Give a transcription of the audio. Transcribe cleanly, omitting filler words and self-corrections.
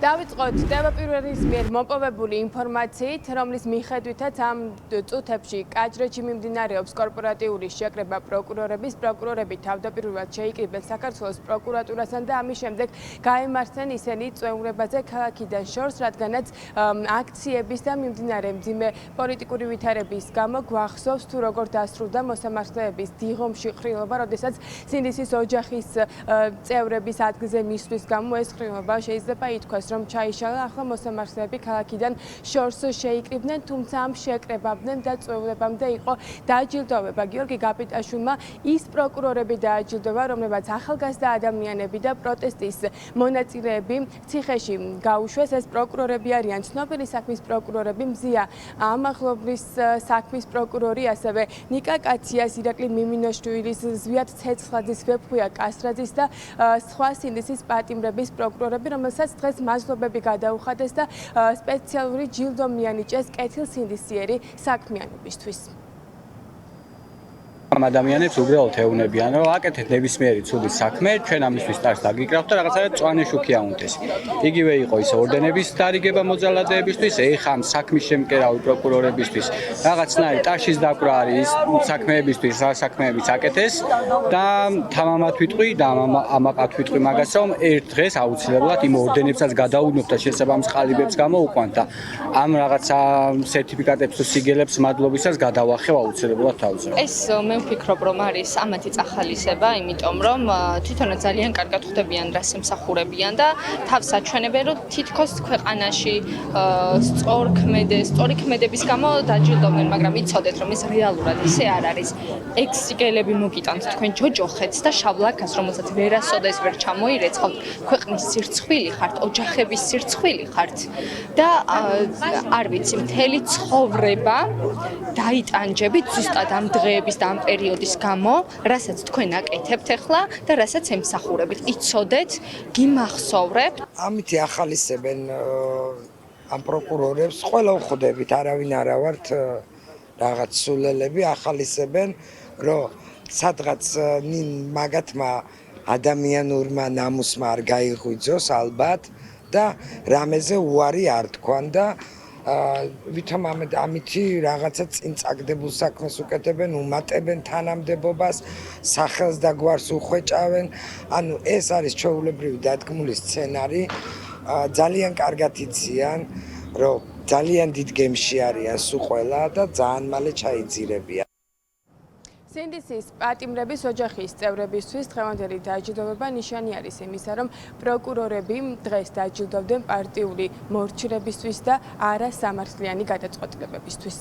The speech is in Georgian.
დავიწყოთ ტელეპირვერის მიერ მოპოვებული ინფორმაციით, რომლის მიხედვითაც ამ წუთებში კაჭრეთში მიმდინარეობს კორპორატიული შეკრება პროკურორების. პროკურორები თავდაპირველად შეიკრიბნენ საქართველოს პროკურატურასთან და ამის შემდეგ გაემართნენ ისინი წვეულებაზე ქალაქიდან შორს, რადგანაც აქციების და მიმდინარე მძიმე პოლიტიკური ვითარების გამო გვახსოვს თუ როგორ დასრულდა მოსამართლეების დიღომში ყრილობა, როდესაც სინდისის ოჯახის წევრების ადგილზე მისვლის გამო ეს ყრილობა შეიძლება ითქვას, რომ ჩაიშალა. ახლა მოსამართლეები ქალაქიდან შორს შეიკრიბნენ, თუმცა ამ შეკრებამდე და წვეულებამდე იყო დააჯილდოვება გიორგი გაპიტაშვილმა ის პროკურორები დააჯილდოვა, რომლებაც ახალგაზრდა ადამიანები და პროტესტის მონაწილეები ციხეში გაუშვეს. ეს პროკურორები არიან ცნობილი საქმის პროკურორები, მზია ამაღლობლის საქმის პროკურორი, ასევე ნიკა კაციას, ირაკლი მიმინოშვილის, ზვიად ცეცხლაძის, ვეფხუია კასრაძის და სხვა სინდისის პატიმრების პროკურორები, რომელსაც დღეს მადლობები გადაუხადეს და სპეციალური ჯილდო მიანიჭეს კეთილსინდისიერი საქმიანობისთვის. ამ ადამიანებს უბრალოდ ეუბნებიან, რომ აკეთეთ ნებისმიერი ცუდი საქმე, ჩვენ ამისთვის სტარს დაგიკრავთ და რაღაცა მწვანე შუქი აუნდეს. იგივე იყო ის ორდენების დარიგება მოძალადეებისთვის, ეხა ამ საქმის შემკერავი პროკურორებისთვის რაღაცნაირი ტაშის დაკვრა არის საქმეებისთვის, რა საქმეებიც აკეთეს და თამამად ვიტყვი და ამაყად ვიტყვი მაგას, რომ ერთ დღეს აუცილებლად იმ ორდენებსაც გადაუნოთ და შესაბამის ყალიბებს გამოვუყვანთ და ამ რაღაცა სერტიფიკატებს თუ სიგელებს მადლობისას გადავახევ აუცილებლად თავზე. ვფიქრობ, რომ არის ამათი წახალისება, იმიტომ რომ თვითონაც ძალიან კარგად ხვდებიან რას ემსახურებიან და თავს აჩვენებენ, რომ თითქოს ქვეყანაში სწორი ქმედების გამო დაჯილდოვდნენ, მაგრამ იცოდეთ, რომ ეს რეალურად ისე არ არის. ექსიგელები მოგიტანთ თქვენ ჯოჯოხეთს და შავლაკას, რომელსაც ვერასოდეს ვერ ჩამოირეცხავთ, ქვეყნის სირცხვილი ხართ, ოჯახების სირცხვილი ხართ და არ ვიცი, მთელი ცხოვრება დაიტანჯებით ზუსტად ამ დღეების და ამ პერიოდის გამო, რასაც თქვენ აკეთებთ ახლა და რასაც ემსახურებით. იცოდეთ, გიმახსოვრებთ. ამით ახალისებენ ამ პროკურორებს, ყველა ვხვდებით, არავინ არა ვართ რაღაც სულელები, ახალისებენ, რომ სადღაც მაგათმა ადამიანურმა ნამუსმა არ გაიღვიძოს ალბათ და რამეზე უარი არ თქვან და ვითომ ამითი რაღაცა წინ წაგდებულ საქმეს უკეთებენ, უმატებენ თანამდებობას, სახელს და გვარს უხვეჭავენ. ანუ ეს არის ჩვეულებრივი დადგმული სცენარი. ძალიან კარგად იციან, რომ ძალიან დიდ გემში არიან სულ ყველა და ძალიან მალე ჩაიძირებიან. სინდისის პატიმრების ოჯახის წევრებისთვის დღევანდელი დაჯილდოვება ნიშანი არის იმისა, რომ პროკურორები დღეს დაჯილდოვდნენ პარტიული მორჩილებისთვის და არა სამართლიანი გადაწყვეტილებებისთვის.